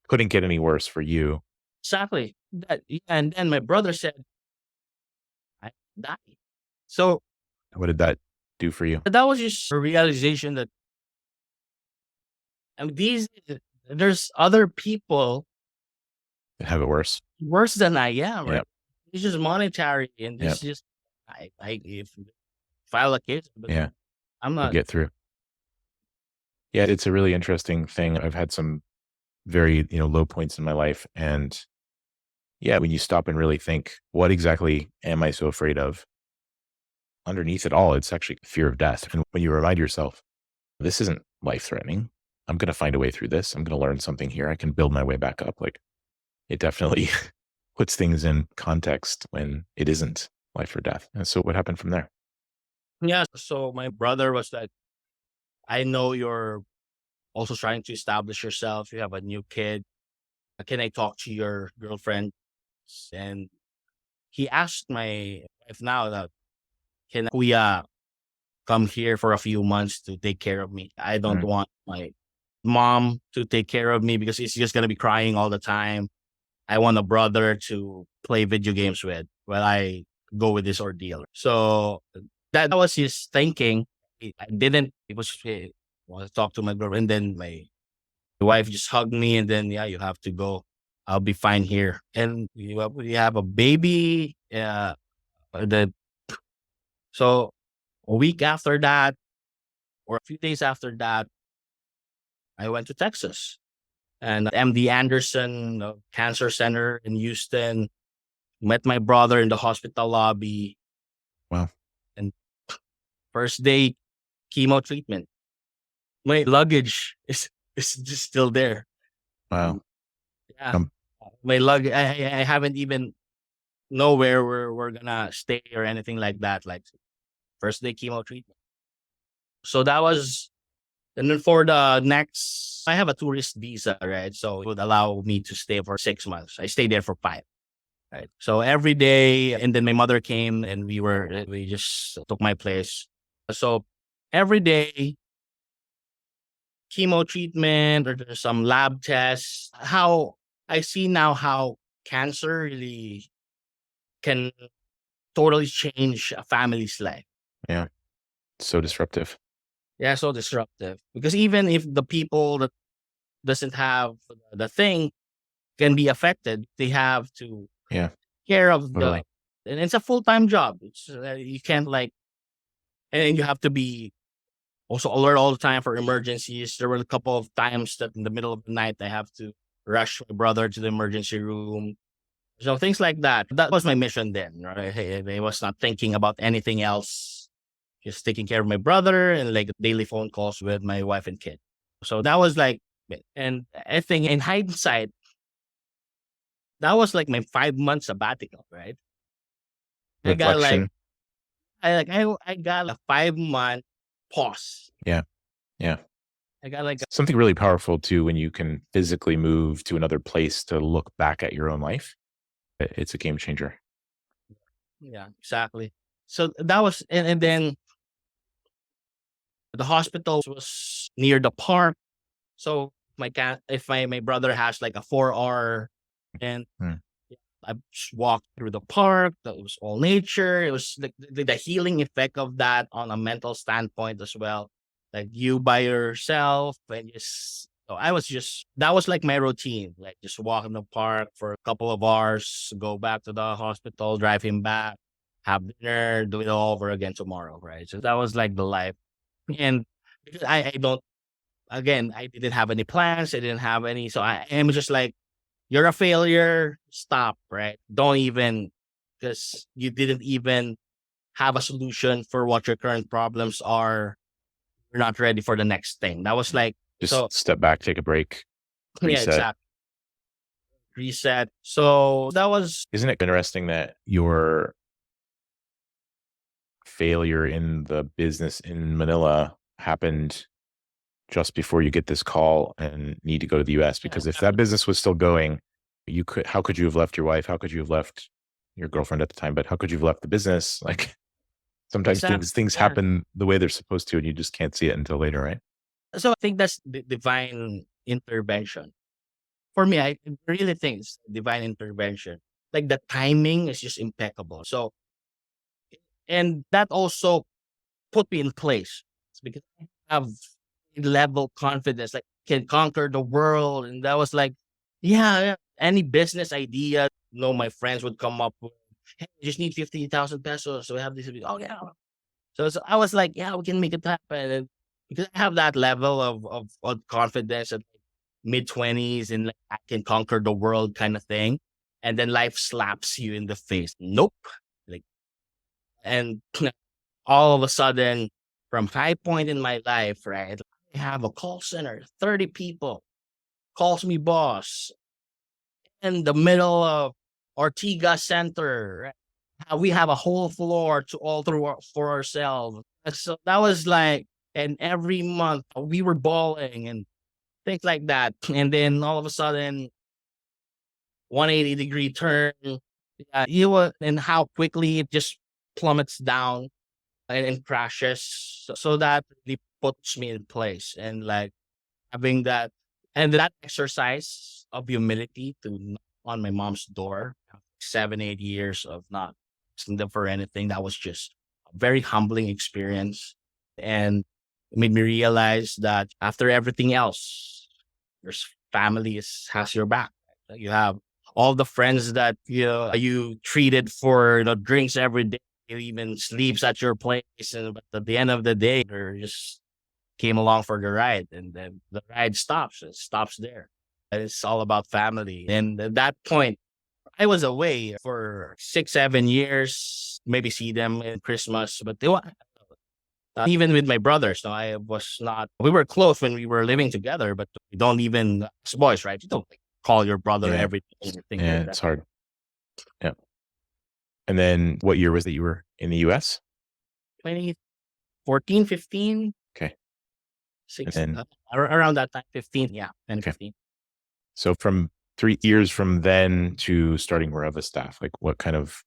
couldn't get any worse for you. exactly that. And then my brother said, "I die." So What did that do for you? that was just a realization that, I mean, there's other people Have it worse? worse than I am, right? Yep. It's just monetary, and Yep. it's just I if file a case, but Yeah. I'm We'll not. get through. Yeah, it's a really interesting thing. I've had some very, low points in my life. And yeah, when you stop and really think, what exactly am I so afraid of? Underneath it all, it's actually fear of death. And when you remind yourself, this isn't life threatening, I'm going to find a way through this. I'm going to learn something here. I can build my way back up. Like, it definitely puts things in context when it isn't life or death. And so what happened from there? Yeah. So my brother was like, I know you're also trying to establish yourself. You have a new kid. Can I talk to your girlfriend? And he asked my wife now that, can Kuya come here for a few months to take care of me? I don't Mm, want my mom to take care of me because it's just going to be crying all the time. I want a brother to play video games with while I go with this ordeal. So that was his thinking. I didn't, it was, want to talk to my girlfriend. And then my wife just hugged me and then, yeah, you have to go. I'll be fine here. And we have a baby. The, so a week after that, or a few days after that, I went to Texas and MD Anderson Cancer Center in Houston. Met my brother in the hospital lobby. wow. And first day chemo treatment. My luggage is just still there. Wow. Yeah, Um, my luggage. I haven't even know where we're gonna stay or anything like that. Like first day chemo treatment. So that was, and then for the next, I have a tourist visa, right? So it would allow me to stay for 6 months. I stayed there for 5. Right. So every day, and then my mother came and we just took my place. So every day, chemo treatment or there's some lab tests. How I see now how cancer really can totally change a family's life. yeah. So disruptive. Yeah, so disruptive. Because even if the people that doesn't have the thing can be affected, they have to Yeah. care of Totally. and it's a full-time job. It's you can't like, and you have to be also alert all the time for emergencies. There were a couple of times that in the middle of the night, I have to rush my brother to the emergency room. So things like that. That was my mission then, right? I was not thinking about anything else. Just taking care of my brother and like daily phone calls with my wife and kid. So that was like it. And I think in hindsight, that was like my 5 month sabbatical, right? I got like Reflection. I got a 5 month pause. Yeah. Yeah. I got like Something really powerful too when you can physically move to another place to look back at your own life. It's a game changer. yeah, exactly. So that was, and then the hospital was near the park. So if my brother has like a 4 hour, and Mm, I just walked through the park. That was all nature. It was like the healing effect of that on a mental standpoint as well. Like you by yourself and just, so I was just, that was like my routine. Like just walk in the park for a couple of hours, go back to the hospital, drive him back, have dinner, do it all over again tomorrow. Right. So that was like the life. And because I don't, again, I didn't have any plans. I didn't have any. So I am just like, you're a failure. Stop, right? Don't even, because you didn't even have a solution for what your current problems are. You're not ready for the next thing. That was mm. like, so Just step back, take a break, yeah, reset. exactly. Reset. So that was, Isn't it interesting that your failure in the business in Manila happened just before you get this call and need to go to the US? yeah, Because if that business was still going, how could you have left your wife? How could you have left your girlfriend at the time? But how could you have left the business? Like, sometimes exactly. things Yeah. happen the way they're supposed to, and you just can't see it until later, right? So I think that's the divine intervention. For me, I really think it's divine intervention. Like the timing is just impeccable. So, and that also put me in place. It's because I have level confidence, like can conquer the world. And that was like, yeah, yeah. Any business idea, my friends would come up with, hey, you just need 50,000 pesos. So we have this. Oh yeah. So I was like, yeah, we can make it happen. And because I have that level of confidence and mid-20s and like, I can conquer the world kind of thing. And then life slaps you in the face. Nope. Like, and all of a sudden, from high point in my life, right? I have a call center, 30 people, calls me boss, in the middle of Ortiga Center. Right? We have a whole floor to all through for ourselves. And so that was like, and every month we were balling and things like that. And then all of a sudden, 180-degree turn. And how quickly it just plummets down and crashes. So that really puts me in place and like having that and that exercise of humility to knock on my mom's door, 7, 8 years of not asking them for anything. That was just a very humbling experience. And it made me realize that after everything else, your family has your back. You have all the friends that you treated for drinks every day, even sleeps at your place, but at the end of the day, they're just came along for the ride, and then the ride stops. It stops there. And it's all about family. And at that point, I was away for 6, 7 years. Maybe see them in Christmas, but even with my brothers. No, I was not. We were close when we were living together, but we don't even as boys, right? You don't like, call your brother Yeah. every day. Yeah, it's hard. Yeah. And then what year was that you were in the US? 2014, 15. Okay. And around that time, 15. Yeah, 10, Okay. 15. So from 3 years from then to starting REVAstaff, like what kind of?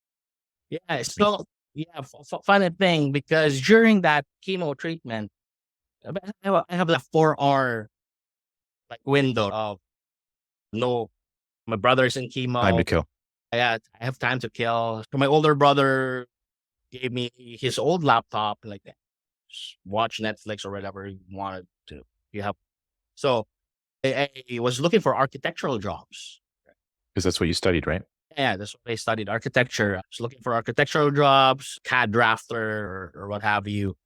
Yeah. So yeah, funny thing because during that chemo treatment, I have a 4 hour like window of no, my brother's in chemo. Time to kill. I have time to kill. So my older brother gave me his old laptop, like just watch Netflix or whatever he wanted to. You have so I was looking for architectural jobs. Because that's what you studied, right? Yeah, that's what I studied, architecture. I was looking for architectural jobs, CAD drafter or what have you.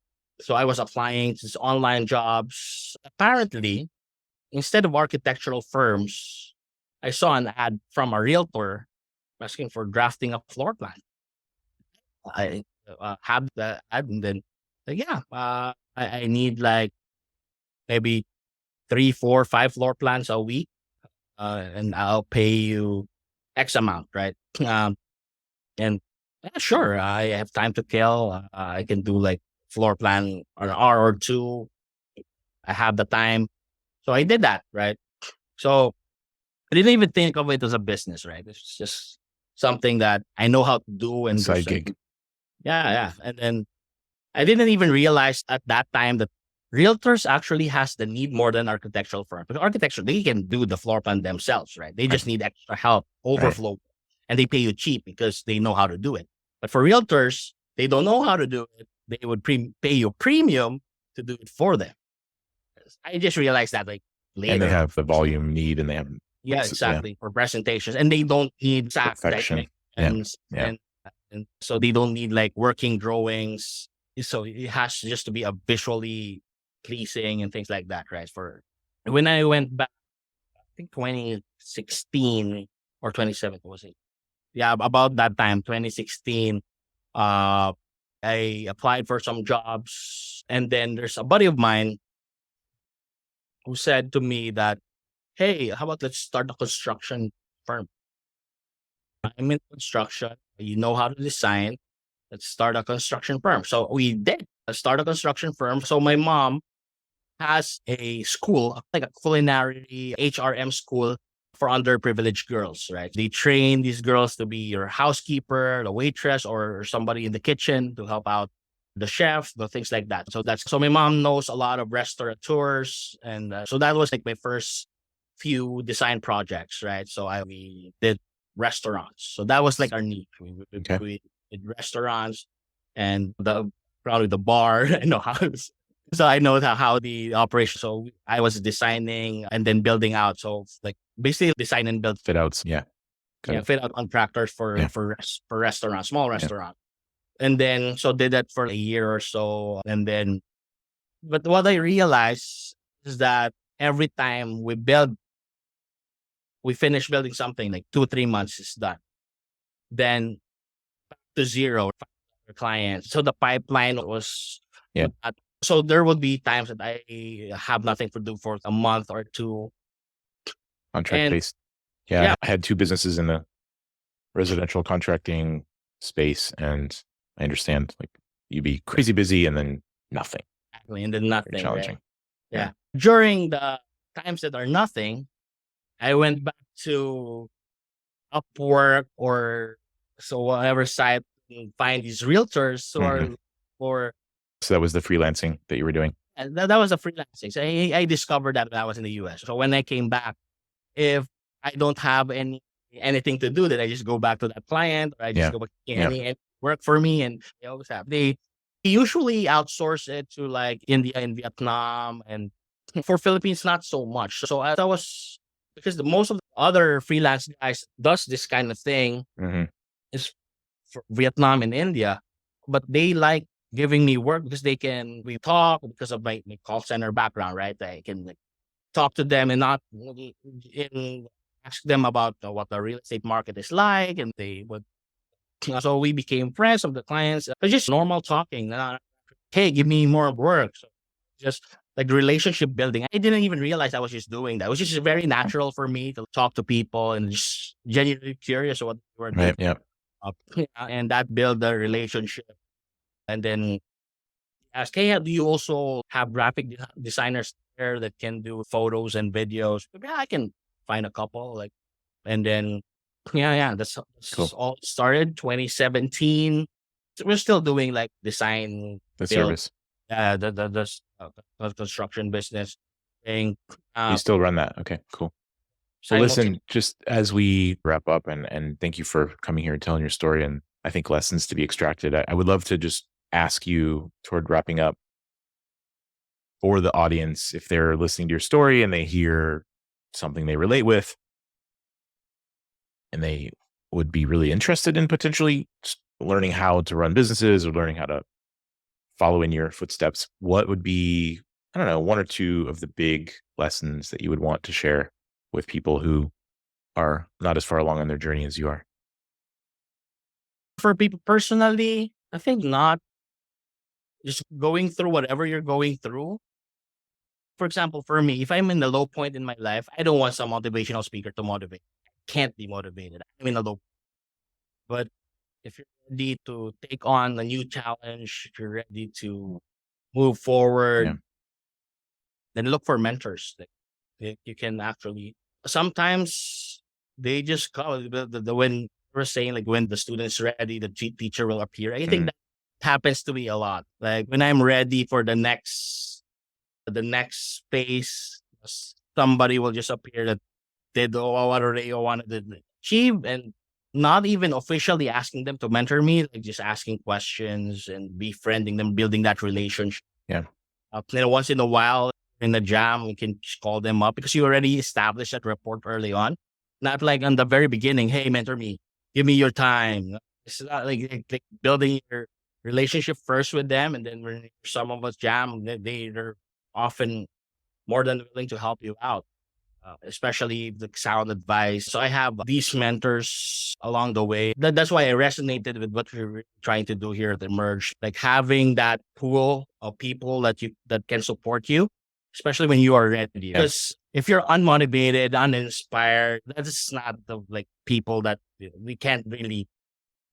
So I was applying to these online jobs. Apparently, instead of architectural firms, I saw an ad from a realtor asking for drafting a floor plan. I had the ad and then, yeah, I need like maybe 3, 4, 5 floor plans a week, and I'll pay you X amount, right? And yeah, sure, I have time to kill. I can do like floor plan or an hour or two. I have the time. So I did that, right? So I didn't even think of it as a business, right? It's just something that I know how to do and do Side something. gig. Yeah. And then I didn't even realize at that time that realtors actually has the need more than architectural firms. Because architecture, they can do the floor plan themselves, right? They just need extra help, overflow, and they pay you cheap because they know how to do it. But for realtors, they don't know how to do it. They would pay you premium to do it for them. I just realized that like later. And they have the volume need and they have exactly for presentations, and they don't need perfection. And so they don't need like working drawings. So it has just to be a visually pleasing and things like that, right? For when I went back, I think 2016 or 2017 was it? Yeah, about that time, 2016. I applied for some jobs, and then there's a buddy of mine who said to me that, "Hey, how about let's start a construction firm? I'm in construction. You know how to design. Let's start a construction firm." So we did start a construction firm. So my mom has a school, like a culinary HRM school for underprivileged girls, right? They train these girls to be your housekeeper, the waitress, or somebody in the kitchen to help out the chef, the things like that. So my mom knows a lot of restaurateurs, and so that was like my first few design projects, right? So we did restaurants. So that was like our niche. We did restaurants and probably the bar. I know how. So I know how the operation. So I was designing and then building out. So like basically design and build fit outs. Yeah. fit out contractors for restaurants, small restaurants. And then so did that for a year or so. And then, but what I realized is that every time we build we finish building something like 2-3 months is done. Then back to zero clients. So the pipeline was, Yeah. so there would be times that I have nothing to do for a month or two. Contract And based. Yeah, yeah, I had 2 businesses in the residential contracting space, and I understand, like, you'd be crazy busy and then nothing. exactly. And then Very nothing, right? challenging. Yeah. During the times that are nothing, I went back to Upwork or so whatever site and find these realtors who are Mhm. for, So that was the freelancing that you were doing? and that was a freelancing. So I discovered that when I was in the US. So when I came back, if I don't have anything to do, then I just go back to that client, or I just Yeah. go back to Yeah. any work for me. And they always have, they usually outsource it to like India and Vietnam, and for Philippines, not so much. So I was, because most of the other freelance guys does this kind of thing Mhm. is for Vietnam and India, but they like giving me work because we talk because of my call center background, right? I can like talk to them and not in, ask them about what the real estate market is like, and they would. So we became friends of the clients. It's just normal talking. Hey, give me more work. So just like relationship building. I didn't even realize I was just doing that. It was just very natural for me to talk to people and just genuinely curious what they were doing. Right. Yeah. And that built the relationship. And then ask, hey, do you also have graphic designers there that can do photos and videos? Yeah, I can find a couple. Like, and then that's Cool. all started 2017. So we're still doing like design, The build, service. the construction business thing. You still run that? Okay, cool. Well, Simultaneously. listen, just as we wrap up, and thank you for coming here and telling your story, and I think lessons to be extracted. I would love to just ask you toward wrapping up, for the audience, if they're listening to your story and they hear something they relate with and they would be really interested in potentially learning how to run businesses or learning how to follow in your footsteps, what would be, I don't know, 1 or 2 of the big lessons that you would want to share with people who are not as far along on their journey as you are? For people personally, I think not just going through whatever you're going through. For example, for me, if I'm in the low point in my life, I don't want some motivational speaker to motivate. I can't be motivated. I'm in a low. But if you're ready to take on a new challenge, if you're ready to move Yeah. forward, then look for mentors that you can actually. Sometimes they just come when we're saying like when the student's ready, the teacher will appear. I think Mhm. that happens to me a lot. Like when I'm ready for the next phase, somebody will just appear that they do what they wanted to achieve, and not even officially asking them to mentor me, like just asking questions and befriending them, building that relationship. Yeah. Once in a while in the jam, we can just call them up because you already established that rapport early on. Not like on the very beginning, hey, mentor me, give me your time. It's not like building your relationship first with them, and then when some of us jam, they're often more than willing to help you out, especially the sound advice. So I have these mentors along the way. That's why I resonated with what we're trying to do here at Emerge. Like having that pool of people that can support you, especially when you are ready. Yeah. Because if you're unmotivated, uninspired, that's not the like people that we can't really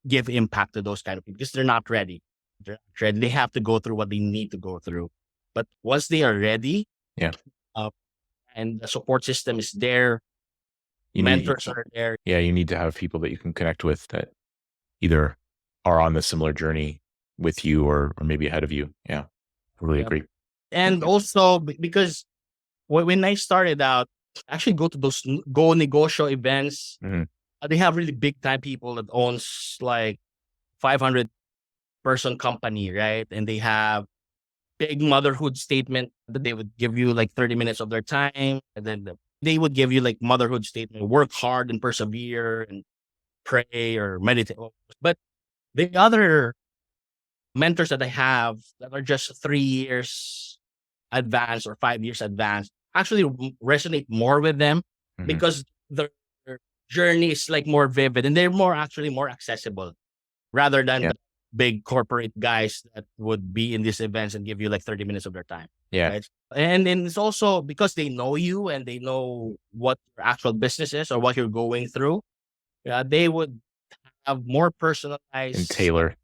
give impact to those kind of people because they're not ready. They're not ready. They have to go through what they need to go through. But once they are ready, Yeah. uh, and the support system is there, You need, mentors are there. yeah, you need to have people that you can connect with that either are on the similar journey with you or maybe ahead of you. Yeah. Totally Yep. agree. And Yeah. also because when I started out, actually go to those Go Negosyo events. Mhm. They have really big time people that owns like 500-person company, right? And they have big motherhood statement that they would give you like 30 minutes of their time. And then they would give you like motherhood statement, work hard and persevere and pray or meditate. But the other mentors that I have that are just 3 years advanced or 5 years advanced actually resonate more with them Mhm. because they're journey is like more vivid and they're actually more accessible rather than Yeah. the big corporate guys that would be in these events and give you like 30 minutes of their time. Yeah. Right. And then it's also because they know you and they know what your actual business is or what you're going through. Yeah, they would have more And personalized. tailor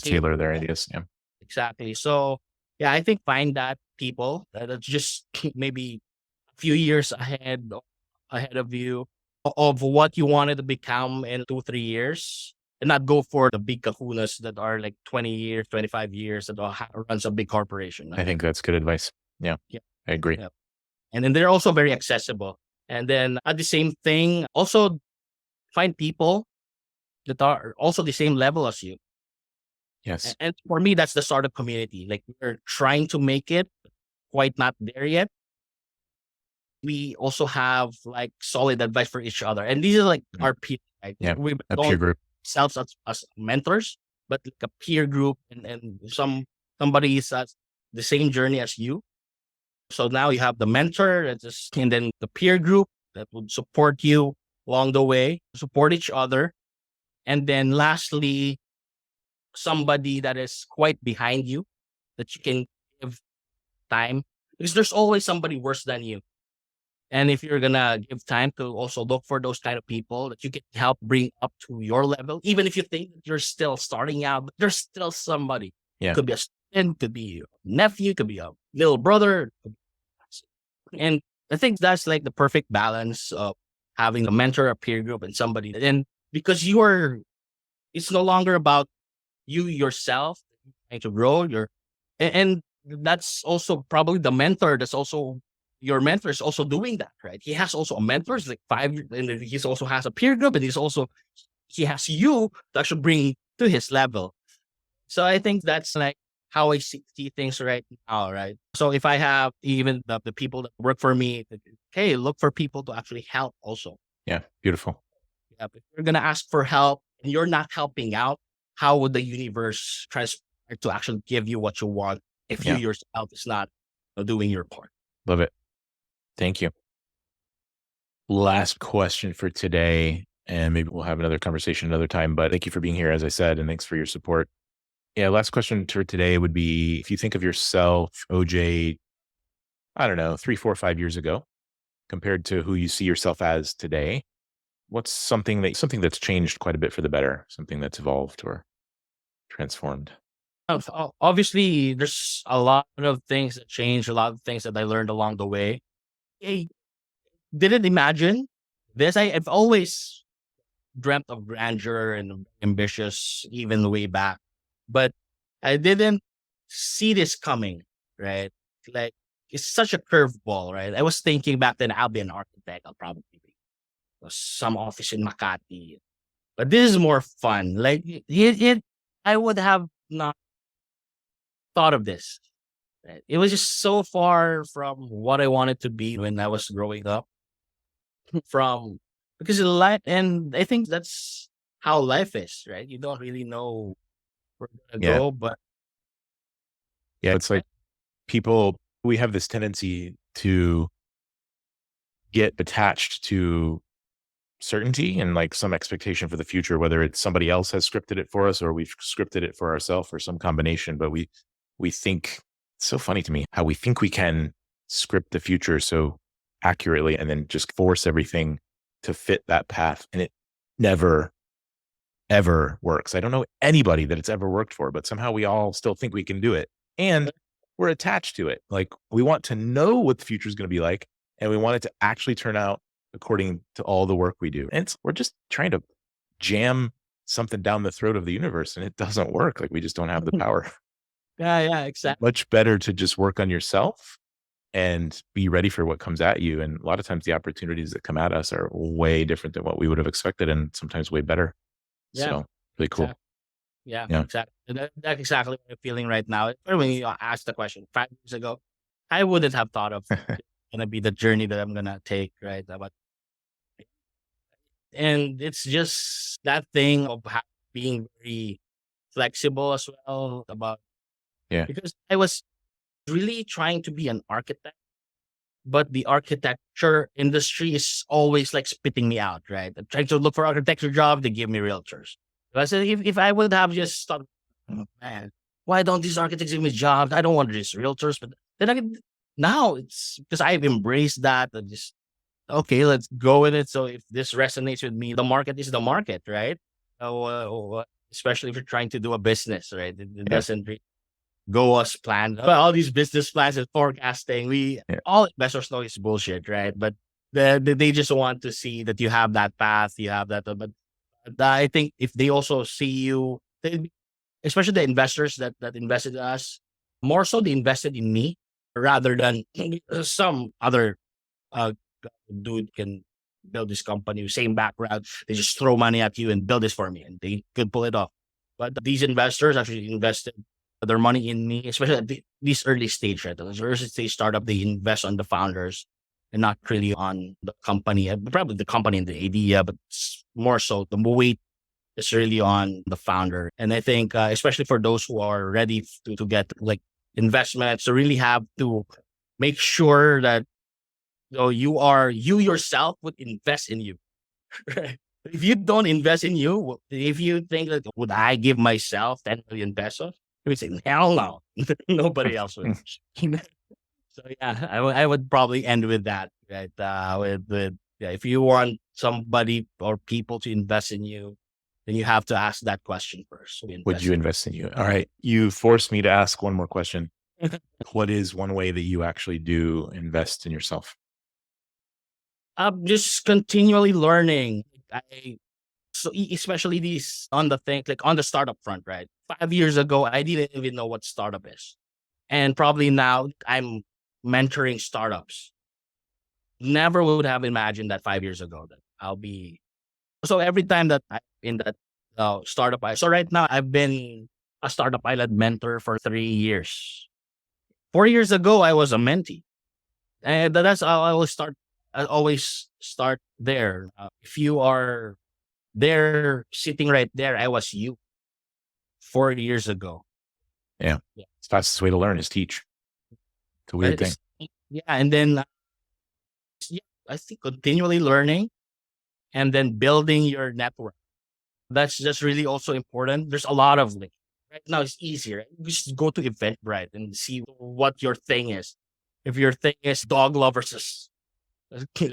tailor their Yeah, ideas. Yeah. exactly. So yeah, I think find that people that are just maybe a few years ahead of you of what you wanted to become in 2, 3 years, and not go for the big kahunas that are like 20 years, 25 years that runs a big corporation. I think that's good advice. Yeah. Yeah. I agree. Yeah. And then they're also very accessible. And then at the same thing, also find people that are also the same level as you. Yes. And for me, that's the startup community. Like we're trying to make it, quite not there yet. We also have like solid advice for each other. And these are like Mhm. our peers, right? Yeah. We A don't peer group. ourselves as mentors, but like a peer group and somebody is at the same journey as you. So now you have the mentor and then the peer group that would support you along the way, support each other. And then lastly, somebody that is quite behind you that you can give time because there's always somebody worse than you. And if you're gonna give time to also look for those kind of people that you can help bring up to your level, even if you think that you're still starting out, but there's still somebody. Yeah. Could be a student, could be a nephew, could be a little brother. And I think that's like the perfect balance of having a mentor, a peer group, and somebody. And because it's no longer about you yourself trying to grow. And that's also probably the mentor. That's also your mentor is also doing that, right? He has also a mentor, it's like 5 years, and then he also has a peer group, and he has you to actually bring to his level. So I think that's like how I see things right now, right? So if I have even the people that work for me, hey, look for people to actually help also. Yeah. Beautiful. Yeah, if you're gonna ask for help and you're not helping out, how would the universe transpire to actually give you what you want if you Yeah. yourself is not doing your part? Love it. Thank you. Last question for today, and maybe we'll have another conversation another time, but thank you for being here, as I said, and thanks for your support. Yeah, last question for today would be if you think of yourself, OJ, I don't know, 3, 4, 5 years ago, compared to who you see yourself as today, what's something that's changed quite a bit for the better, something that's evolved or transformed? Obviously, there's a lot of things that changed, a lot of things that I learned along the way. I didn't imagine this. I've always dreamt of grandeur and ambitious, even way back, but I didn't see this coming, right? Like, it's such a curveball, right? I was thinking back then, I'll be an architect. I'll probably be some office in Makati. But this is more fun. Like, I would have not thought of this. Right? It was just so far from what I wanted to be when I was growing up. From because life, and I think that's how life is, right? You don't really know where you're gonna Yeah. go, but Yeah. It's like we have this tendency to get attached to certainty and like some expectation for the future, whether it's somebody else has scripted it for us or we've scripted it for ourselves or some combination. But we think it's so funny to me how we think we can script the future so accurately and then just force everything to fit that path. And it never, ever works. I don't know anybody that it's ever worked for, but somehow we all still think we can do it. And we're attached to it. Like we want to know what the future is going to be like, and we want it to actually turn out according to all the work we do. And we're just trying to jam something down the throat of the universe, and it doesn't work. Like we just don't have the power. yeah, exactly. Much better to just work on yourself and be ready for what comes at you. And a lot of times the opportunities that come at us are way different than what we would have expected, and sometimes way better. Yeah, So really cool. exactly. Yeah, Yeah. exactly. That's exactly what I'm feeling right now. When you asked the question 5 years ago, I wouldn't have thought of gonna be the journey that I'm gonna take, right? And it's just that thing of being very flexible as well about Yeah. because I was really trying to be an architect but the architecture industry is always like spitting me out, right? I'm trying to look for architecture job, they give me realtors. So I said, if I would have just started, oh, man, why don't these architects give me jobs? I don't want just realtors, but then now it's because I've embraced that. I just, okay, let's go with it. So if this resonates with me, the market is the market, right? So, especially if you're trying to do a business, right? It doesn't go as planned. But all these business plans and forecasting, all investors know is bullshit, right? But they just want to see that you have that path, you have that. But I think if they also see you, especially the investors that invested in us, more so they invested in me rather than some other uh, dude can build this company, same background. They just throw money at you and build this for me, and they could pull it off. But these investors actually invested their money in me, especially at this early stage, right? The early stage startup, they invest on the founders and not really on the company. Probably the company and the idea, but more so the weight is really on the founder. And I think, especially for those who are ready to get like investments, to really have to make sure that you yourself would invest in you. Right? If you don't invest in you, if you think that would I give myself 10 million pesos, you would say hell no, nobody else would. So yeah, I would probably end with that. Right? If you want somebody or people to invest in you, then you have to ask that question first. Would you invest in you? All right. You forced me to ask one more question. What is one way that you actually do invest in yourself? I'm just continually learning. Especially these on the thing, like on the startup front, right? 5 years ago, I didn't even know what startup is. And probably now I'm mentoring startups. Never would have imagined that 5 years ago that I'll be. So every time that I'm in that startup, so right now I've been a startup pilot mentor for 3 years. 4 years ago, I was a mentee. And that's how I always start there. If you are there, sitting right there, I was you 4 years ago. Yeah. It's the fastest way to learn is teach. It's a weird thing. Yeah. And then I think continually learning and then building your network. That's just really also important. There's a lot of links. Right now it's easier. You just go to Eventbrite and see what your thing is. If your thing is dog lovers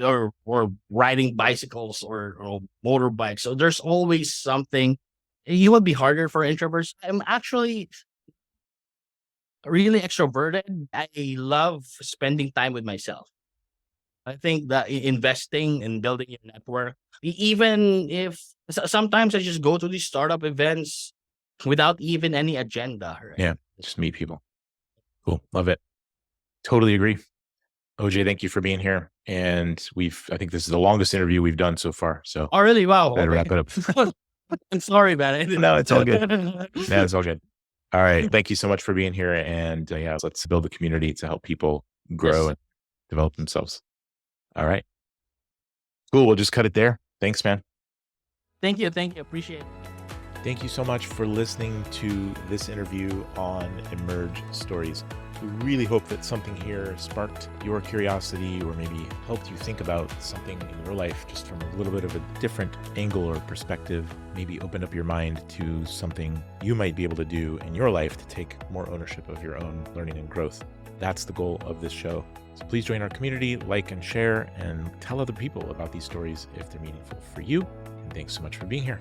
or riding bicycles or motorbikes. So there's always something. It would be harder for introverts. I'm actually really extroverted. I love spending time with myself. I think that investing and building your network, even if sometimes I just go to these startup events without even any agenda. Right? Yeah. Just meet people. Cool. Love it. Totally agree. OJ, thank you for being here. And I think this is the longest interview we've done so far. So, oh, really? Wow. Better wrap it up. I'm sorry, man. No, it's all good. Yeah, it's all good. All right. Thank you so much for being here. And let's build a community to help people grow and develop themselves. All right. Cool. We'll just cut it there. Thanks, man. Thank you. Appreciate it. Thank you so much for listening to this interview on Emerge Stories. We really hope that something here sparked your curiosity or maybe helped you think about something in your life just from a little bit of a different angle or perspective, maybe opened up your mind to something you might be able to do in your life to take more ownership of your own learning and growth. That's the goal of this show. So please join our community, like and share, and tell other people about these stories if they're meaningful for you. And thanks so much for being here.